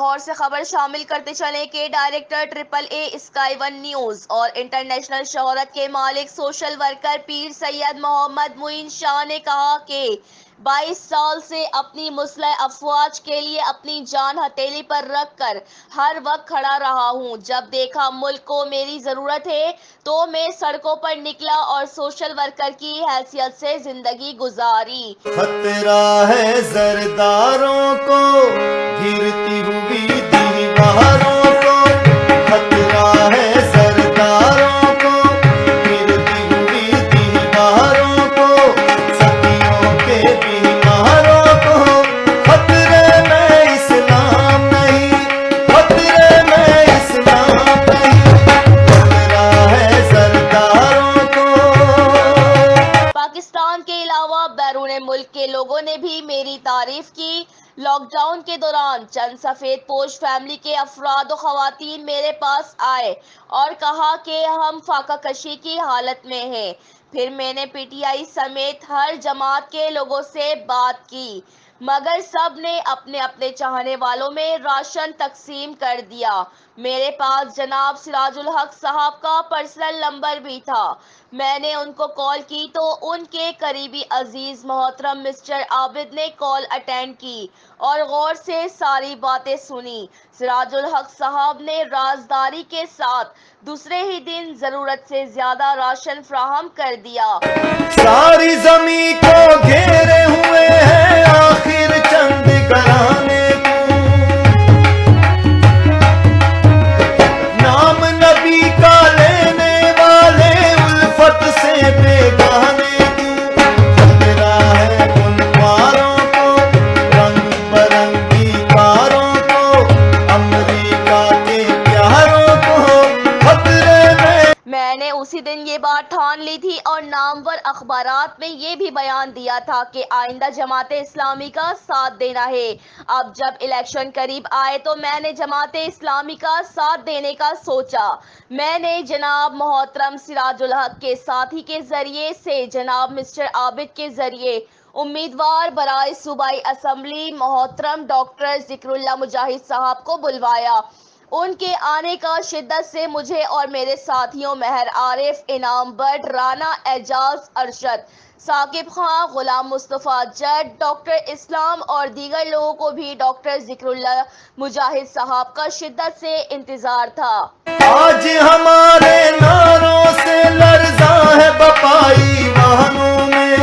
لاہور سے خبر شامل کرتے چلیں کہ ڈائریکٹر ٹرپل اے اسکائی ون نیوز اور انٹرنیشنل شہرت کے مالک سوشل ورکر پیر سید محمد معین شاہ نے کہا کہ 22 سال سے اپنی مسلح افواج کے لیے اپنی جان ہتھیلی پر رکھ کر ہر وقت کھڑا رہا ہوں۔ جب دیکھا ملک کو میری ضرورت ہے تو میں سڑکوں پر نکلا اور سوشل ورکر کی حیثیت سے زندگی گزاری۔ خطرہ ہے زرداروں کو گرتی ہوئی دیواروں کو، خطرہ ہے زرداروں کو گرتی ہوئی دیواروں کو، صدیوں کے بیماروں کو، خطرے میں اسلام نہیں، خطرے میں اسلام نہیں، خطرہ ہے زرداروں کو۔ پاکستان کے علاوہ بیرون ملک کے لوگوں نے بھی میری تعریف کی۔ لاک ڈاؤن کے دوران چند سفید پوش فیملی کے افراد و خواتین میرے پاس آئے اور کہا کہ ہم فاقہ کشی کی حالت میں ہیں۔ پھر میں نے پی ٹی آئی سمیت ہر جماعت کے لوگوں سے بات کی، مگر سب نے اپنے اپنے چاہنے والوں میں راشن تقسیم کر دیا۔ میرے پاس جناب سراج الحق صاحب کا پرسنل نمبر بھی تھا۔ میں نے ان کو کال کی تو ان کے قریبی عزیز محترم مسٹر عابد نے کال اٹینڈ کی اور غور سے ساری باتیں سنی۔ سراج الحق صاحب نے رازداری کے ساتھ دوسرے ہی دن ضرورت سے زیادہ راشن فراہم کر دیا۔ ساری زمین کو گھیرے ہوئے ہیں آخر چند گھرانے کو، نام نبی کا لینے والے الفت سے بیگانے کو، خطرہ ہے ان پاروں کو، رنگ برنگی کاروں کو، امریکہ کے پیاروں کو، خطرے میں نے اسی دن یہ بات ٹھان لی تھی اور نامور اخبارات میں یہ بھی بیان دیا تھا کہ آئندہ جماعت اسلامی کا ساتھ دینا ہے۔ اب جب الیکشن قریب آئے تو میں نے جماعت اسلامی کا ساتھ دینے کا سوچا۔ میں نے جناب محترم سراج الحق کے ساتھی کے ذریعے سے جناب مسٹر عابد کے ذریعے امیدوار برائے صوبائی اسمبلی محترم ڈاکٹر ذکر اللہ مجاہد صاحب کو بلوایا۔ ان کے آنے کا شدت سے مجھے اور میرے ساتھیوں مہر عارف، انعام but, Rana Ejaz Arshad, Saqib Khan, Ghulam Mustafa Jat, doctor اسلام اور دیگر لوگوں کو بھی ڈاکٹر ذکر اللہ مجاہد صاحب کا شدت سے انتظار تھا۔ آج ہمارے نعروں سے لرزاں ہے بپائی واہنوں میں،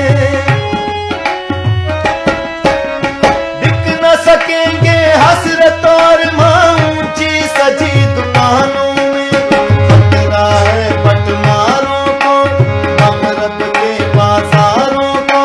بک نہ سکیں گے حسرت اور اونچی سجی دکانوں میں، خطرہ ہے بٹماروں کو، مغرب کے بازاروں کو،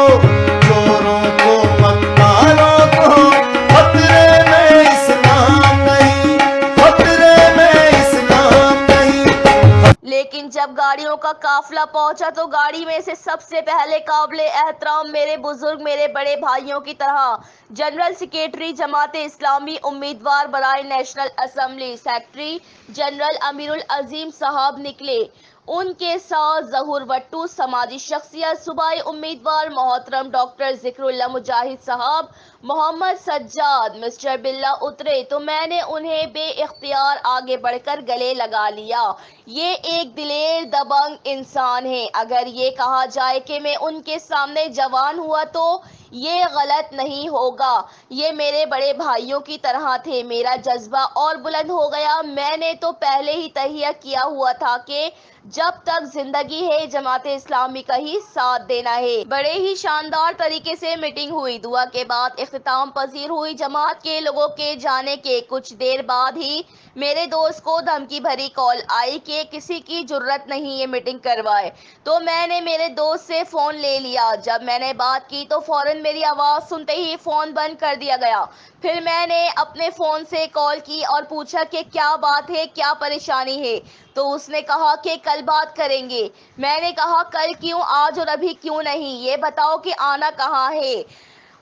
چوروں کو، مکاروں کو، خطرے میں اسلام نہیں، خطرے میں اسلام نہیں۔ لیکن جب گاڑیوں کا قافلہ پہنچا تو گاڑی میں سے سب سے پہلے قابل احترام میرے بزرگ، میرے بڑے بھائیوں کی طرح جنرل سیکریٹری جماعت اسلامی امیدوار برائے نیشنل اسمبلی سیکریٹری جنرل امیر العظیم صاحب نکلے۔ ان کے ساتھ ظہور وٹو سماجی شخصیت، صوبائی امیدوار محترم ڈاکٹر ذکر اللہ مجاہد صاحب، محمد سجاد، مسٹر بلّہ اترے تو میں نے انہیں بے اختیار آگے بڑھ کر گلے لگا لیا۔ یہ ایک دلیر دبنگ انسان ہیں۔ اگر یہ کہا جائے کہ میں ان کے سامنے جوان ہوا تو یہ غلط نہیں ہوگا۔ یہ میرے بڑے بھائیوں کی طرح تھے۔ میرا جذبہ اور بلند ہو گیا۔ میں نے تو پہلے ہی تہیہ کیا ہوا تھا کہ جب تک زندگی ہے جماعت اسلامی کا ہی ساتھ دینا ہے۔ بڑے ہی شاندار طریقے سے میٹنگ ہوئی۔ دعا کے بعد اختتام پذیر ہوئی۔ جماعت کے لوگوں کے جانے کے کچھ دیر بعد ہی میرے دوست کو دھمکی بھری کال آئی کہ کسی کی جرأت نہیں یہ میٹنگ کروائے، تو میں نے میرے دوست سے فون لے لیا۔ جب میں نے بات کی تو فوراً میری آواز سنتے ہی فون بند کر دیا گیا۔ پھر میں نے اپنے فون سے کال کی اور پوچھا کہ کیا بات ہے، کیا پریشانی ہے، تو اس نے کہا کہ کل بات کریں گے۔ میں نے کہا کل کیوں، آج اور ابھی کیوں نہیں، یہ بتاؤ کہ آنا کہاں ہے۔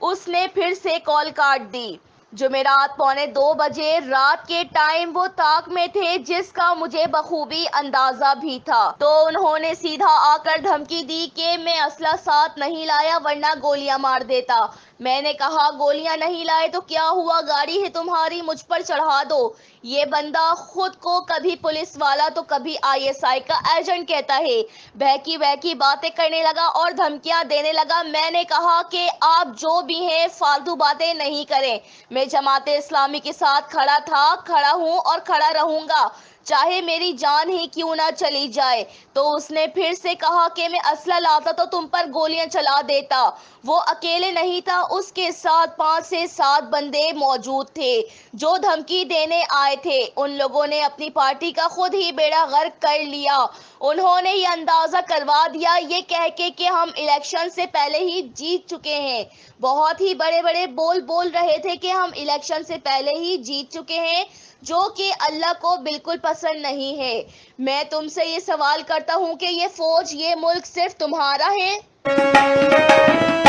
اس نے پھر سے کال کاٹ دی۔ جمعرات 1:45 بجے رات کے ٹائم وہ طاق میں تھے، جس کا مجھے بخوبی اندازہ بھی تھا۔ تو انہوں نے سیدھا آ کر دھمکی دی کہ میں اسلحہ ساتھ نہیں لایا ورنہ گولیاں مار دیتا۔ میں نے کہا گولیاں نہیں لائے تو کیا ہوا, گاڑی ہے تمہاری, مجھ پر چڑھا دو. یہ بندہ خود کو کبھی پولیس والا تو کبھی ISI کا ایجنٹ کہتا ہے. بہکی بہکی باتیں کرنے لگا اور دھمکیاں دینے لگا. میں نے کہا کہ آپ جو بھی ہیں فالتو باتیں نہیں کریں. میں جماعت اسلامی کے ساتھ کھڑا تھا, کھڑا ہوں اور کھڑا رہوں گا, چاہے میری جان ہی کیوں نہ چلی جائے. تو اس نے پھر سے کہا کہ میں اسلحہ لاتا تو تم پر گولیاں چلا دیتا. وہ اکیلے نہیں تھا, اس کے ساتھ 5 سے 7 بندے موجود تھے جو دھمکی دینے آئے تھے. ان لوگوں نے اپنی پارٹی کا خود ہی بیڑا غرق کر لیا. انہوں نے یہ اندازہ کروا دیا یہ کہہ کے کہ ہم الیکشن سے پہلے ہی جیت چکے ہیں. بہت ہی بڑے بڑے بول رہے تھے کہ ہم الیکشن سے پہلے ہی جیت چکے ہیں, جو کہ اللہ کو بالکل پسند نہیں ہے. میں تم سے یہ سوال کرتا ہوں کہ یہ فوج, یہ ملک صرف تمہارا ہے؟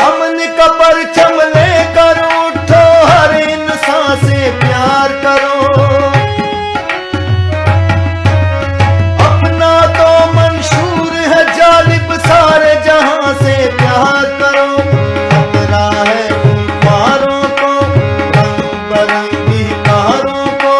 امن کا پرچم لے کر اٹھو, ہر انسان سے پیار کرو. اپنا تو منشور ہے جالب, سارے جہاں سے پیار کرو. خطرہ ہے کفاروں کو, رنگ برنگی کاروں کو,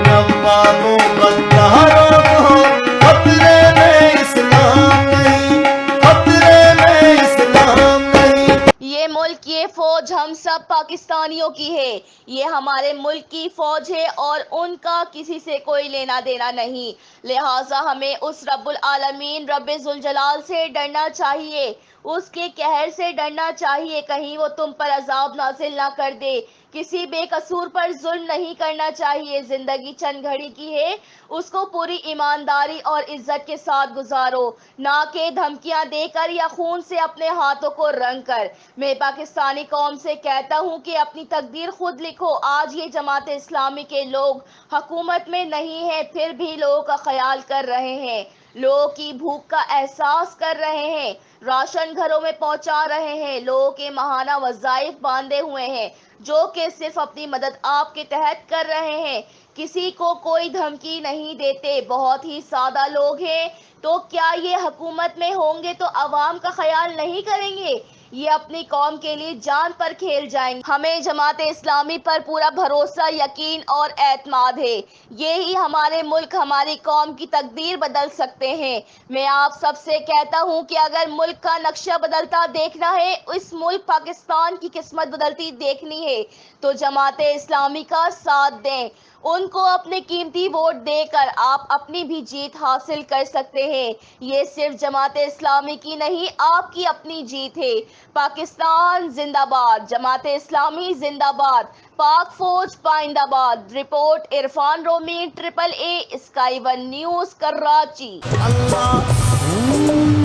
نوابوں غداروں کو. خطرے میں اسلام نہیں, خطرے میں اسلام نہیں. یہ ملک, یہ فوج ہم سب پاکستانیوں کی ہے. یہ ہمارے ملک کی فوج ہے اور ان کا کسی سے کوئی لینا دینا نہیں. لہٰذا ہمیں اس رب العالمین, رب ذوالجلال سے ڈرنا چاہیے, اس کے قہر سے ڈرنا چاہیے. کہیں وہ تم پر عذاب نازل نہ کر دے. کسی بے قصور پر ظلم نہیں کرنا چاہیے. زندگی چند گھڑی کی ہے, اس کو پوری ایمانداری اور عزت کے ساتھ گزارو, نہ کہ دھمکیاں دے کر یا خون سے اپنے ہاتھوں کو رنگ کر. میں پاکستانی قوم سے کہتا ہوں کہ اپنی تقدیر خود لکھو. آج یہ جماعت اسلامی کے لوگ حکومت میں نہیں ہیں, پھر بھی لوگوں کا خیال کر رہے ہیں, لوگوں کی بھوک کا احساس کر رہے ہیں, راشن گھروں میں پہنچا رہے ہیں, لوگوں کے ماہانہ وظائف باندھے ہوئے ہیں, جو کہ صرف اپنی مدد آپ کے تحت کر رہے ہیں. کسی کو کوئی دھمکی نہیں دیتے, بہت ہی سادہ لوگ ہیں. تو کیا یہ حکومت میں ہوں گے تو عوام کا خیال نہیں کریں گے؟ یہ اپنی قوم کے لیے جان پر کھیل جائیں گے. ہمیں جماعت اسلامی پر پورا بھروسہ, یقین اور اعتماد ہے. یہی ہمارے ملک, ہماری قوم کی تقدیر بدل سکتے ہیں. میں آپ سب سے کہتا ہوں کہ اگر ملک کا نقشہ بدلتا دیکھنا ہے, اس ملک پاکستان کی قسمت بدلتی دیکھنی ہے, تو جماعت اسلامی کا ساتھ دیں. ان کو اپنے قیمتی ووٹ دے کر آپ اپنی بھی جیت حاصل کر سکتے ہیں. یہ صرف جماعت اسلامی کی نہیں, آپ کی اپنی جیت ہے. پاکستان زندہ باد, جماعت اسلامی زندہ باد, پاک فوج پائندہ باد. رپورٹ عرفان رومی, AAA اسکائی 1 نیوز, کراچی. اللہ